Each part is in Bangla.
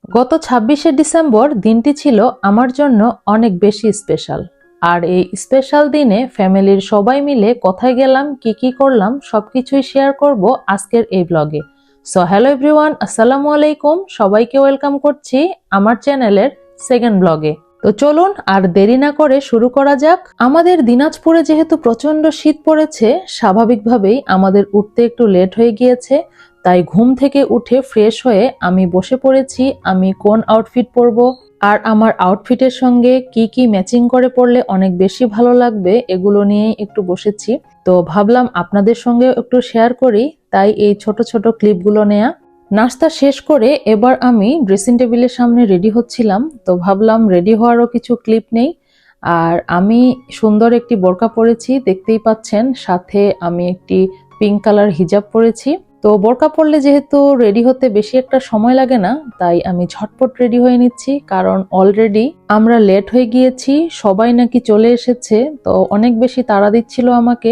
গত ২৬শে ডিসেম্বর দিনটি ছিল আমার জন্য অনেক বেশি স্পেশাল। আর এই স্পেশাল দিনে ফ্যামিলির সবাই মিলে কোথায় গেলাম, কি করলাম সবকিছুই শেয়ার করব আজকের এই ব্লগে। সো হ্যালো এভরিওয়ান, আসসালামু আলাইকুম, সবাইকে ওয়েলকাম করছি আমার চ্যানেলের সেকেন্ড ব্লগে। তো চলুন আর দেরি না করে শুরু করা যাক। আমাদের দিনাজপুরে যেহেতু প্রচন্ড শীত পড়েছে, স্বাভাবিকভাবেই আমাদের উঠতে একটু লেট হয়ে গিয়েছে। তাই ঘুম থেকে উঠে ফ্রেশ হয়ে আমি বসে পড়েছি আমি কোন আউটফিট পরবো আর আমার আউটফিটের সঙ্গে কি ম্যাচিং করে পরলে অনেক বেশি ভালো লাগবে এগুলো নিয়েই একটু বসেছি। তো ভাবলাম আপনাদের সঙ্গে একটু শেয়ার করি, তাই এই ছোট ছোট ক্লিপগুলো নেয়া। নাস্তা শেষ করে এবার আমি ড্রেসিং টেবিলের সামনে রেডি হচ্ছিলাম, তো ভাবলাম রেডি হওয়ারও কিছু ক্লিপ নেই। আর আমি সুন্দর একটি বোরকা পরেছি, দেখতেই পাচ্ছেন, সাথে আমি একটি পিঙ্ক কালার হিজাব পরেছি। তো বোরকা পরলে যেহেতু রেডি হতে বেশি একটা সময় লাগে না, তাই আমি ঝটপট রেডি হয়ে নিচ্ছি, কারণ অলরেডি আমরা লেট হয়ে গিয়েছি, সবাই নাকি চলে এসেছে। তো অনেক বেশি তাড়া দিচ্ছিল আমাকে,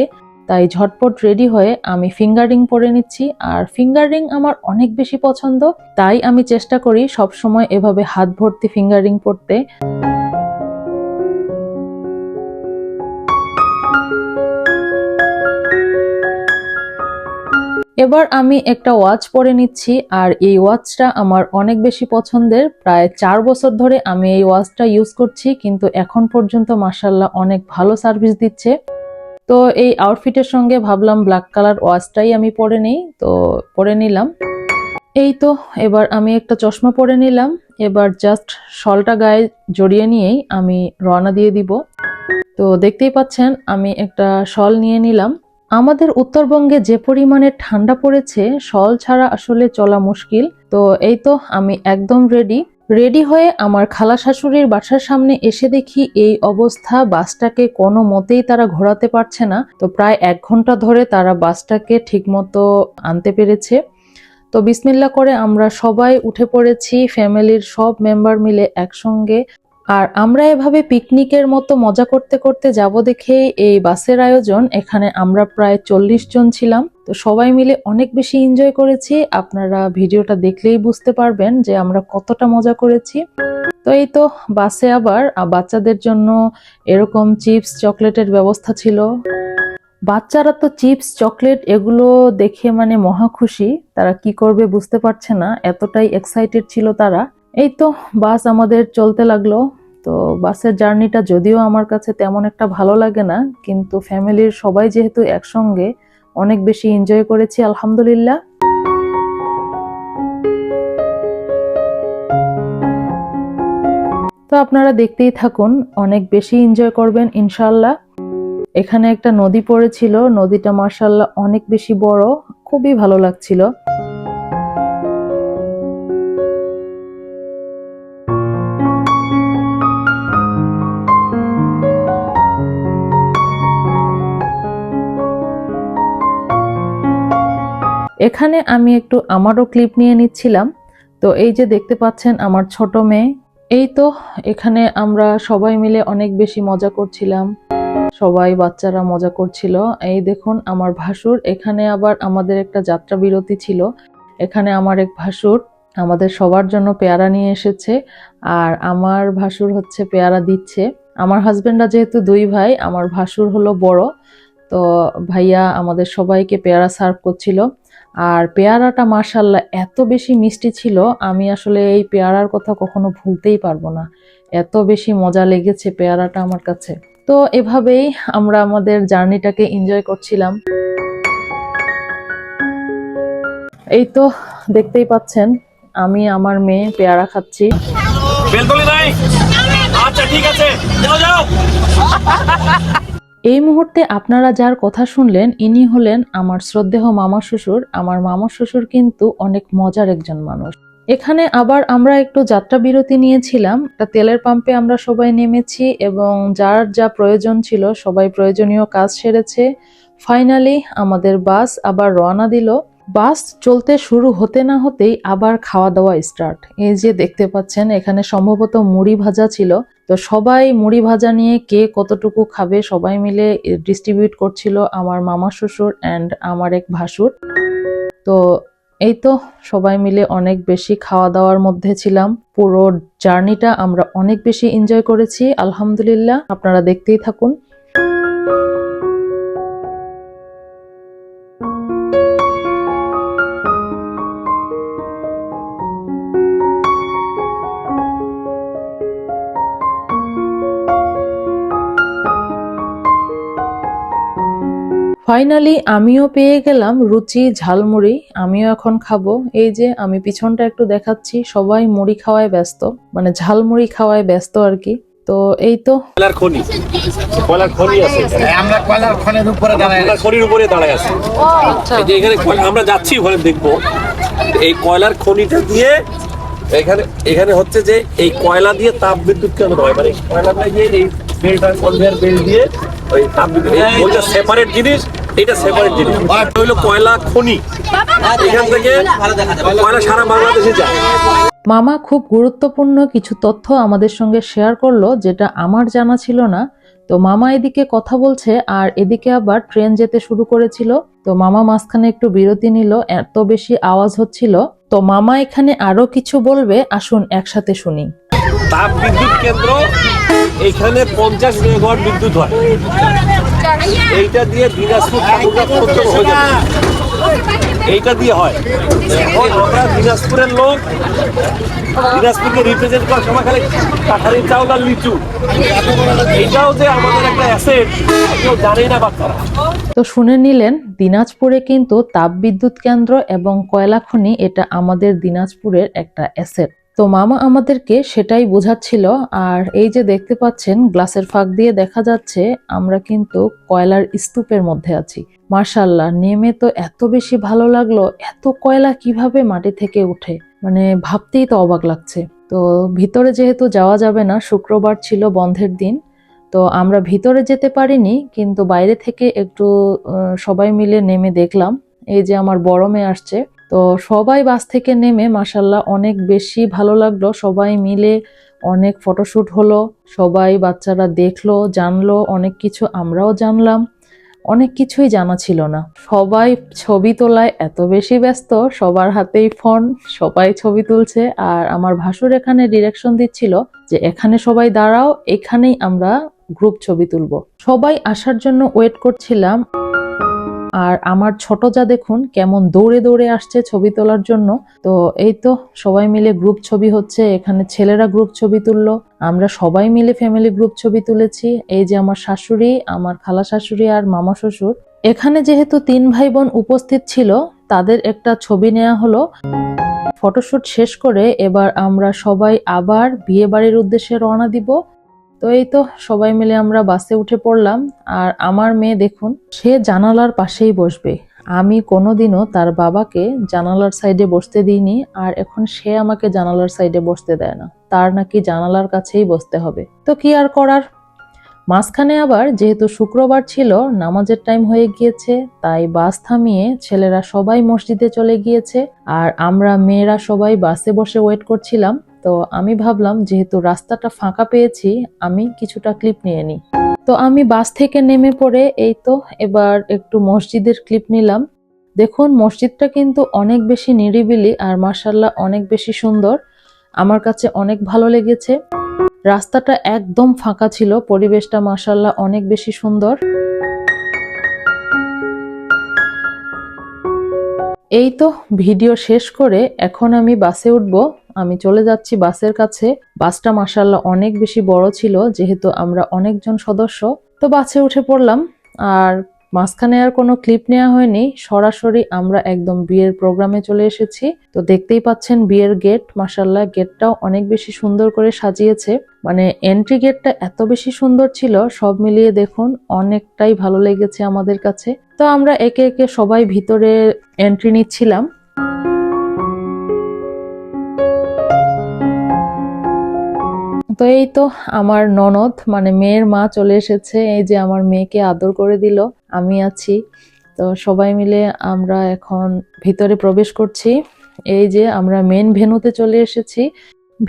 তাই ঝটপট রেডি হয়ে আমি ফিঙ্গার রিং পরে নিচ্ছি। আর ফিঙ্গার রিং আমার অনেক বেশি পছন্দ, তাই আমি চেষ্টা করি সব সময় এভাবে হাত ভর্তি ফিঙ্গার রিং পরতে। এবার আমি একটা ওয়াচ পরে নিচ্ছি, আর এই ওয়াচটা আমার অনেক বেশি পছন্দের। প্রায় 4 বছর ধরে আমি এই ওয়াচটা ইউজ করছি, কিন্তু এখন পর্যন্ত মাশাআল্লাহ অনেক ভালো সার্ভিস দিচ্ছে। তো এই আউটফিটের সঙ্গে ভাবলাম ব্ল্যাক কালার ওয়াচটাই আমি পরে নেই, তো পরে নিলাম। এই তো এবার আমি একটা চশমা পরে নিলাম। এবার জাস্ট শলটা গায়ে জড়িয়ে নিয়েই আমি রওনা দিয়ে দিব। তো দেখতেই পাচ্ছেন আমি একটা শল নিয়ে নিলাম। আমাদের উত্তরবঙ্গে যে পরিমাণে ঠান্ডা পড়েছে, শল ছাড়া আসলে চলা মুশকিল। তো এই তো আমি একদম রেডি হয়ে আমার খালা শাশুড়ির বাসার সামনে এসে দেখি এই অবস্থা, বাসটাকে কোনো মতেই তারা ঘোরাতে পারছে না। তো প্রায় 1 ঘন্টা ধরে তারা বাসটাকে ঠিকমতো আনতে পেরেছে। তো বিসমিল্লাহ করে আমরা সবাই উঠে পড়েছি, ফ্যামিলির সব মেম্বার মিলে একসঙ্গে। আর আমরা এভাবে পিকনিকের মতো মজা করতে করতে যাব দেখে এই বাসের আয়োজন, এখানে আমরা প্রায় 40 জন ছিলাম। তো সবাই মিলে অনেক বেশি এনজয় করেছি। আপনারা ভিডিওটা দেখলেই বুঝতে পারবেন যে আমরা কতটা মজা করেছি। তো এই তো বাসে আবার বাচ্চাদের জন্য এরকম চিপস চকলেটের ব্যবস্থা ছিল। বাচ্চারা তো চিপস চকলেট এগুলো দেখে মানে মহা খুশি, তারা কি করবে বুঝতে পারছে না, এতটাই এক্সাইটেড ছিল তারা। এই তো বাস আমাদের চলতে লাগলো। তো বাসের জার্নিটা যদিও আমার কাছে তেমন একটা ভালো লাগে না, কিন্তু ফ্যামিলির সবাই যেহেতু একসঙ্গে, অনেক বেশি এনজয় করেছি আলহামদুলিল্লাহ। তো আপনারা দেখতেই থাকুন, অনেক বেশি এনজয় করবেন ইনশাআল্লাহ। এখানে একটা নদী পড়েছিল, নদীটা মাশাআল্লাহ অনেক বেশি বড়, খুবই ভালো লাগছিল। এখানে আমি একটু আমারও ক্লিপ নিয়ে নিচ্ছিলাম। তো এই যে দেখতে পাচ্ছেন আমার ছোট মেয়ে, এই তো এখানে আমরা সবাই মিলে অনেক বেশি মজা করছিলাম, সবাই বাচ্চারা মজা করছিল। এই দেখুন আমার ভাসুর, এখানে আবার আমাদের একটা যাত্রা বিরতি ছিল, এখানে আমার এক ভাসুর আমাদের সবার জন্য পেয়ারা নিয়ে এসেছে, আর আমার ভাসুর হচ্ছে পেয়ারা দিচ্ছে। আমার হাজবেন্ডরা যেহেতু 2 ভাই, আমার ভাসুর হলো বড়, তো ভাইয়া আমাদের সবাইকে পেয়ারা সার্ভ করছিল। আর পেয়ারাটা মাশাআল্লাহ এত বেশি মিষ্টি ছিল, আমি আসলে এই পেয়ারার কথা কখনো ভুলতেই পারবো না, এত বেশি মজা লেগেছে পেয়ারাটা আমার কাছে। তো এভাবেই আমরা আমাদের জার্নিটাকে এনজয় করছিলাম। এই তো দেখতেই পাচ্ছেন আমি আমার মেয়ে পেয়ারা খাচ্ছি। আচ্ছা ঠিক আছে, যাও যাও। এই মুহূর্তে আপনারা যার কথা শুনলেন, ইনি হলেন আমার শ্রদ্ধেয় মামা শ্বশুর। আমার মামা শ্বশুর কিন্তু অনেক মজার একজন মানুষ। এখানে আবার আমরা একটু যাত্রা বিরতি নিয়েছিলাম, একটা তেলের পাম্পে আমরা সবাই নেমেছি এবং যার যা প্রয়োজন ছিল সবাই প্রয়োজনীয় কাজ সেরেছে। ফাইনালি আমাদের বাস আবার রওনা দিল। বাস চলতে শুরু হতে না হতেই আবার খাওয়া দাওয়া স্টার্ট। এই যে দেখতে পাচ্ছেন এখানে সম্ভবত মুড়ি ভাজা ছিল, তো সবাই মুড়ি ভাজা নিয়ে কে কতটুকু খাবে সবাই মিলে ডিস্ট্রিবিউট করছিল আমার মামা শ্বশুর অ্যান্ড আমার এক ভাসুর। তো এই তো সবাই মিলে অনেক বেশি খাওয়া দাওয়ার মধ্যে ছিলাম। পুরো জার্নিটা আমরা অনেক বেশি এনজয় করেছি আলহামদুলিল্লাহ। আপনারা দেখতেই থাকুন। ফাইনালি আমিও পেয়ে গেলাম রুচি ঝালমুড়ি। আমিও এখন খাবো। এই যে আমি পিছনটা একটু দেখাচ্ছি, সবাই মুড়ি খাওয়ায় ব্যস্ত, মানে ঝালমুড়ি খাওয়ায় ব্যস্ত আর কি। তো এই তো কয়লার খনি আছে, আমরা কয়লার খনির উপরে দাঁড়ায় আছি। এই যে এখানে আমরা যাচ্ছি, ওখানে দেখবো এই কয়লার খনিটা দিয়ে এখানে হচ্ছে যে এই কয়লা দিয়ে তাপ বিদ্যুৎ কেন্দ্র হয়। মানে কয়লা দিয়ে এই বেল্ট আর কনভেয়ার বেল্ট দিয়ে ওই তাপ বিদ্যুৎ, ওইটা সেপারেট জিনিস, এটা সেপারেট জিনিস। হইলো কয়লা খনি, এখান থেকে কয়লা সারা বাংলাদেশে যায়। মামা খুব গুরুত্বপূর্ণ কিছু তথ্য আমাদের সঙ্গে শেয়ার করলো, যেটা আমার জানা ছিল না। তো মামা এদিকে কথা বলছে আর এদিকে আবার ট্রেন যেতে শুরু করেছিল। তো মামা মাঝখানে একটু বিরতি নিল, এত বেশি আওয়াজ হচ্ছিল। তো মামা এখানে আরো কিছু বলবে, আসুন একসাথে শুনি। তাপ বিদ্যুৎ কেন্দ্র এখানে 50 মেগাওয়াট বিদ্যুৎ হয়। এইটা দিয়ে দিনাজপুর এইটা দিয়ে হয়। এখন আমরা দিনাজপুরের লোক, দিনাজপুরকে রিপ্রেজেন্ট করার সময় খালি কাঠারির চাউল আর লিচু, এইটাও যে আমাদের একটা অ্যাসেট কেউ জানেই না বাচ্চারা। তো শুনে নিলেন, দিনাজপুরে কিন্তু তাপবিদ্যুৎ কেন্দ্র এবং কয়লা খনি এটা আমাদের দিনাজপুরের একটা অ্যাসেট। তো মামা আমাদেরকে সেটাই বোঝাচ্ছিল। আর এই যে দেখতে পাচ্ছেন গ্লাসের ফাঁক দিয়ে দেখা যাচ্ছে আমরা কিন্তু কয়লার স্তূপের মধ্যে আছি। মাশাআল্লাহ, নেমে তো এত বেশি ভালো লাগলো। এত কয়লা কিভাবে মাটি থেকে উঠে, মানে ভাবতেই তো অবাক লাগছে। তো ভিতরে যেহেতু যাওয়া যাবে না, শুক্রবার ছিল, বন্ধের দিন, তো আমরা ভিতরে যেতে পারিনি, কিন্তু বাইরে থেকে একটু সবাই মিলে নেমে দেখলাম। এই যে আমার বড় মেয়ে আসছে, তো সবাই বাস থেকে নেমে মাশাআল্লাহ অনেক বেশি ভালো লাগলো। সবাই মিলে অনেক ফটোশুট হলো, সবাই বাচ্চারা দেখলো, জানলো অনেক কিছু, আমরাও জানলাম। অনেক কিছুই জানা ছিল না। সবাই ছবি তোলায় এত বেশি ব্যস্ত, সবার হাতেই ফোন, সবাই ছবি তুলছে। আর আমার ভাসুর এখানে ডিরেকশন দিচ্ছিল যে এখানে সবাই দাঁড়াও, এখানেই আমরা গ্রুপ ছবি তুলবো। সবাই আসার জন্য ওয়েট করছিলাম। আর আমার ছোট যা দেখুন কেমন দৌড়ে দৌড়ে আসছে ছবি তোলার জন্য। তো এই তো সবাই মিলে গ্রুপ ছবি হচ্ছে, এখানে ছেলেরা গ্রুপ ছবি তুললো, আমরা সবাই মিলে ফ্যামিলি গ্রুপ ছবি তুলেছি। এই যে আমার শাশুড়ি, আমার খালা শাশুড়ি আর মামা শ্বশুর। এখানে যেহেতু 3 ভাই বোন উপস্থিত ছিল, তাদের একটা ছবি নেওয়া হলো। ফটোশুট শেষ করে এবার আমরা সবাই আবার বিয়ে বাড়ির উদ্দেশ্যে রওনা দিব। তো এই তো সবাই মিলে আমরা বাসে উঠে পড়লাম। আর আমার মেয়ে দেখুন, সে জানালার পাশেই বসবে। আমি কোনোদিনও তার বাবাকে জানালার সাইডে বসতে দিইনি, আর এখন সে আমাকে জানালার সাইডে বসতে দেয় না। তার নাকি জানালার কাছেই বসতে হবে। তো কি আর করার। মাঝখানে আবার যেহেতু শুক্রবার ছিল, নামাজের টাইম হয়ে গিয়েছে, তাই বাস থামিয়ে ছেলেরা সবাই মসজিদে চলে গিয়েছে। আর আমরা মেয়েরা সবাই বাসে বসে ওয়েট করছিলাম। তো আমি ভাবলাম যেহেতু রাস্তাটা ফাঁকা পেয়েছি, আমি কিছুটা ক্লিপ নিয়ে নিই। তো আমি বাস থেকে নেমে পড়ে এই তো এবার একটু মসজিদের ক্লিপ নিলাম। দেখুন মসজিদটা কিন্তু অনেক বেশি নিরিবিলি আর মাশাআল্লাহ অনেক বেশি সুন্দর। আমার কাছে অনেক ভালো লেগেছে। রাস্তাটা একদম ফাঁকা ছিল, পরিবেশটা মাশাআল্লাহ অনেক বেশি সুন্দর। এই তো ভিডিও শেষ করে এখন আমি বাসে উঠব। আমি চলে যাচ্ছি বাসের কাছে। বাসটা মাশাআল্লাহ অনেক বেশি বড় ছিল, যেহেতু আমরা অনেকজন সদস্য। তো বাসে উঠে পড়লাম। আর মাঝখানে আর কোনো ক্লিপ নেওয়া হয়নি, সরাসরি আমরা একদম বিয়ের প্রোগ্রামে চলে এসেছি। তো দেখতেই পাচ্ছেন বিয়ের গেট, মাশাআল্লাহ গেটটাও অনেক বেশি সুন্দর করে সাজিয়েছে। মানে এন্ট্রি গেটটা এত বেশি সুন্দর ছিল, সব মিলিয়ে দেখুন অনেকটাই ভালো লেগেছে আমাদের কাছে। তো আমরা একে একে সবাই ভিতরে এন্ট্রি নিচ্ছিলাম। তো এই তো আমার ননদ মানে মেয়ের মা চলে এসেছে। এই যে আমার মেয়েকে আদর করে দিল, আমি আছি। তো সবাই মিলে আমরা এখন ভিতরে প্রবেশ করছি। এই যে আমরা মেন ভেন্যুতে চলে এসেছি।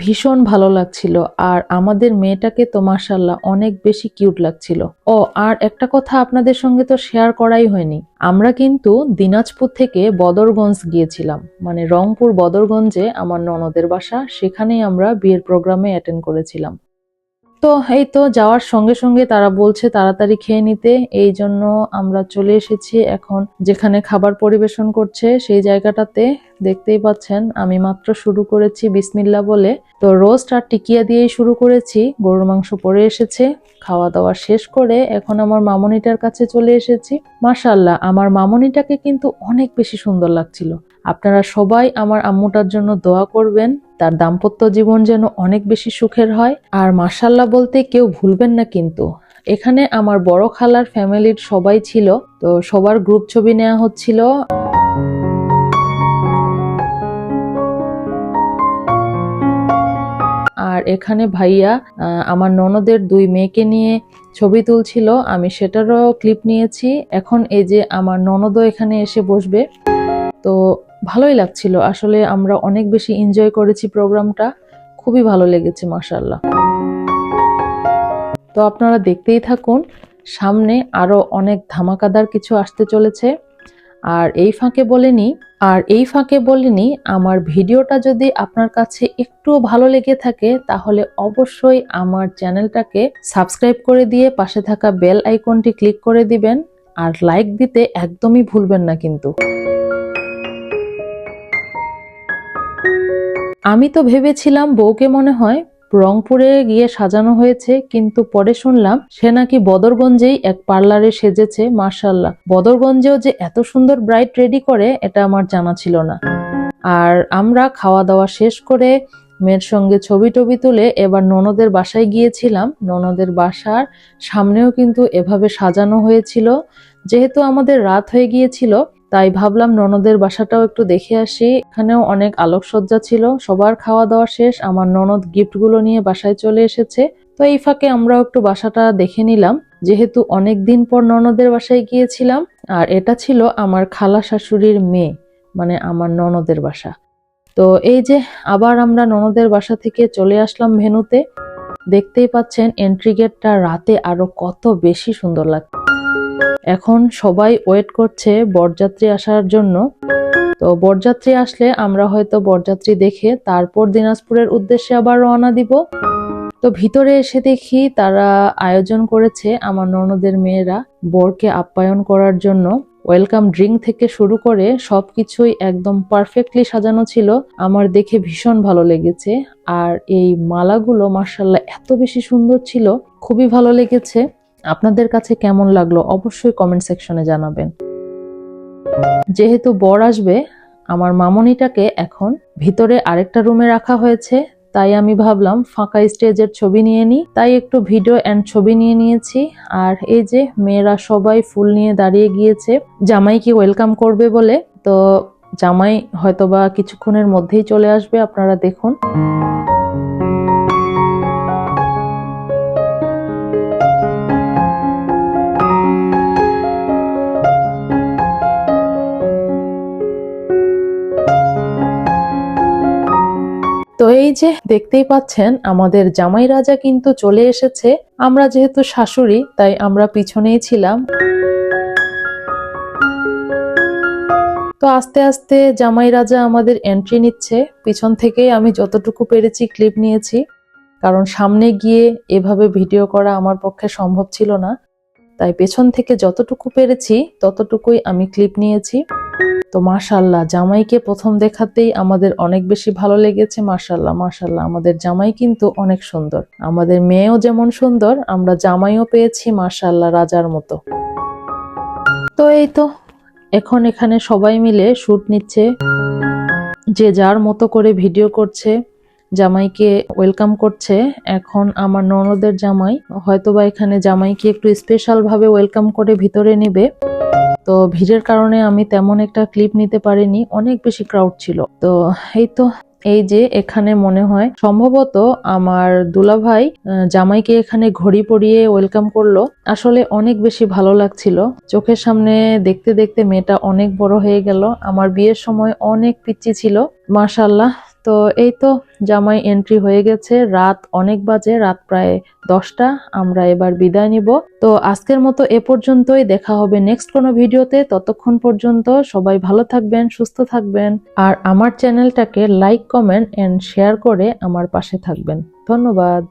ভীষণ ভালো লাগছিল। আর আমাদের মেয়েটাকে তো মাশাআল্লাহ অনেক বেশি কিউট লাগছিল। ও আর একটা কথা আপনাদের সঙ্গে তো শেয়ার করাই হয়নি, আমরা কিন্তু দিনাজপুর থেকে বদরগঞ্জ গিয়েছিলাম, মানে রংপুর বদরগঞ্জে আমার ননদের বাসা, সেখানেই আমরা বিয়ের প্রোগ্রামে অ্যাটেন্ড করেছিলাম। তো এই তো যাওয়ার সঙ্গে সঙ্গে তারা বলছে তাড়াতাড়ি খেয়ে নিতে, এই জন্য আমরা চলে এসেছি এখন যেখানে খাবার পরিবেশন করছে সেই জায়গাটাতে। দেখতেই পাচ্ছেন আমি মাত্র শুরু করেছি বিসমিল্লাহ বলে। তো রোস্ট আর টিকিয়া দিয়েই শুরু করেছি, গরুর মাংস পড়ে এসেছে। খাওয়া দাওয়া শেষ করে এখন আমার মামনিটার কাছে চলে এসেছি। মাশাআল্লাহ আমার মামনিটাকে কিন্তু অনেক বেশি সুন্দর লাগছিল। আপনারা সবাই আমার আম্মুটার জন্য দোয়া করবেন, তার দাম্পত্য জীবন যেন অনেক বেশি সুখের হয়। আর মাশাআল্লাহ বলতে কেউ ভুলবেন না কিন্তু, এখানে আমার বড় খালার ফ্যামিলির সবাই ছিল, তো সবার গ্রুপ ছবি নেওয়া হচ্ছিল। আর এখানে ভাইয়া আমার ননদের 2 মেয়েকে নিয়ে ছবি তুলছিল, আমি সেটারও ক্লিপ নিয়েছি। এখন এই যে আমার ননদও এখানে এসে বসবে। তো ভালোই লাগছিল আসলে, আমরা অনেক বেশি এনজয় করেছি প্রোগ্রামটা, খুবই ভালো লেগেছে মাশাআল্লাহ। তো আপনারা দেখতেই থাকুন, সামনে আরো অনেক ধামাকাদার কিছু আসতে চলেছে। আর এই ফাঁকে বলিনি আমার ভিডিওটা যদি আপনার কাছে একটু ভালো লেগে থাকে তাহলে অবশ্যই আমার চ্যানেলটাকে সাবস্ক্রাইব করে দিয়ে পাশে থাকা বেল আইকনটি ক্লিক করে দিবেন, আর লাইক দিতে একদমই ভুলবেন না কিন্তু। আমি তো ভেবেছিলাম বউকে মনে হয় রংপুরে গিয়ে সাজানো হয়েছে, কিন্তু পরে শুনলাম সে নাকি বদরগঞ্জেই এক পার্লারে সেজেছে। মাশাআল্লাহ, বদরগঞ্জেও যে এত সুন্দর ব্রাইড রেডি করে এটা আমার জানা ছিল না। আর আমরা খাওয়া দাওয়া শেষ করে মেয়ের সঙ্গে ছবি টবি তুলে এবার ননদের বাসায় গিয়েছিলাম। ননদের বাসার সামনেও কিন্তু এভাবে সাজানো হয়েছিল। যেহেতু আমাদের রাত হয়ে গিয়েছিল তাই ভাবলাম ননদের বাসাটাও একটু দেখে আসি। এখানেও অনেক আলোকসজ্জা ছিল। সবার খাওয়া দাওয়া শেষ, আমার ননদ গিফটগুলো নিয়ে বাসায় চলে এসেছে। তো এই ফাঁকে আমরাও একটু বাসাটা দেখে নিলাম, যেহেতু অনেক দিন পর ননদের বাসায় গিয়েছিলাম। আর এটা ছিল আমার খালা শাশুড়ির মেয়ে, মানে আমার ননদের বাসা। তো এই যে আবার আমরা ননদের বাসা থেকে চলে আসলাম ভেন্যুতে। দেখতেই পাচ্ছেন এন্ট্রি গেটটা রাতে আরো কত বেশি সুন্দর লাগছে। এখন সবাই ওয়েট করছে বরযাত্রী আসার জন্য। তো বরযাত্রী আসলে আমরা হয়তো বরযাত্রী দেখে তারপর দিনাজপুরের উদ্দেশ্যে আবার রওনা দিব। তো ভিতরে এসে দেখি তারা আয়োজন করেছে আমার ননদের মেয়েরা বরকে আপ্যায়ন করার জন্য। ওয়েলকাম ড্রিঙ্ক থেকে শুরু করে সবকিছুই একদম পারফেক্টলি সাজানো ছিল, আমার দেখে ভীষণ ভালো লেগেছে। আর এই মালাগুলো মাশাআল্লাহ এত বেশি সুন্দর ছিল, খুবই ভালো লেগেছে। আপনাদের কাছে কেমন লাগলো অবশ্যই কমেন্ট সেকশনে জানাবেন। যেহেতু বর আসবে, আমার মামনিটাকে এখন ভিতরে আরেকটা রুমে রাখা হয়েছে, তাই আমি ভাবলাম ফাঁকা স্টেজের ছবি নিয়ে নিই, তাই একটু ভিডিও এন্ড ছবি নিয়ে নিয়েছি। আর এই যে মেয়েরা সবাই ফুল নিয়ে দাঁড়িয়ে গিয়েছে জামাইকে ওয়েলকাম করবে বলে। তো জামাই হয়তোবা কিছুক্ষণের মধ্যেই চলে আসবে, আপনারা দেখুন। তো এই যে দেখতেই পাচ্ছেন আমাদের জামাই রাজা কিন্তু চলে এসেছে। আমরা যেহেতু শাশুড়ি তাই আমরা পিছনেই ছিলাম। তো আস্তে আস্তে জামাই রাজা আমাদের এন্ট্রি নিচ্ছে। পিছন থেকেই আমি যতটুকু পেরেছি ক্লিপ নিয়েছি, কারণ সামনে গিয়ে এভাবে ভিডিও করা আমার পক্ষে সম্ভব ছিল না, তাই পেছন থেকে যতটুকু পেরেছি ততটুকুই আমি ক্লিপ নিয়েছি। তো মাশাআল্লাহ জামাইকে প্রথম দেখাতেই আমাদের অনেক বেশি ভালো লেগেছে। মাশাআল্লাহ মাশাআল্লাহ আমাদের জামাই কিন্তু অনেক সুন্দর, আমাদের মেয়েও যেমন সুন্দর আমরা জামাইও পেয়েছি মাশাআল্লাহ রাজার মতো। তো এই তো এখন এখানে সবাই মিলে শুট নিচ্ছে, যে যার মতো করে ভিডিও করছে, জামাইকে ওয়েলকাম করছে। এখন আমার ননদের জামাই হয়তোবা এখানে জামাইকে একটু স্পেশাল ভাবে ওয়েলকাম করে ভিতরে নেবে। তো ভিড়ের কারণে আমি তেমন একটা ক্লিপ নিতে পারিনি, অনেক বেশি ক্রাউড ছিল। তো এই তো এই যে এখানে মনে হয় সম্ভবত আমার দুলাভাই জামাইকে এখানে ঘড়ি পরিয়ে ওয়েলকাম করলো। আসলে অনেক বেশি ভালো লাগছিল, চোখের সামনে দেখতে দেখতে মেয়েটা অনেক বড় হয়ে গেল। আমার বিয়ের সময় অনেক পিচ্চি ছিল মাশাআল্লাহ। তো এই তো জামাই এন্ট্রি হয়ে গেছে, রাত অনেক বাজে, রাত প্রায় 10টা। আমরা এবার বিদায় নিব। তো আজকের মতো এ পর্যন্তই, দেখা হবে নেক্সট কোনো ভিডিওতে। ততক্ষণ পর্যন্ত সবাই ভালো থাকবেন, সুস্থ থাকবেন, আর আমার চ্যানেলটাকে লাইক, কমেন্ট এন্ড শেয়ার করে আমার পাশে থাকবেন। ধন্যবাদ।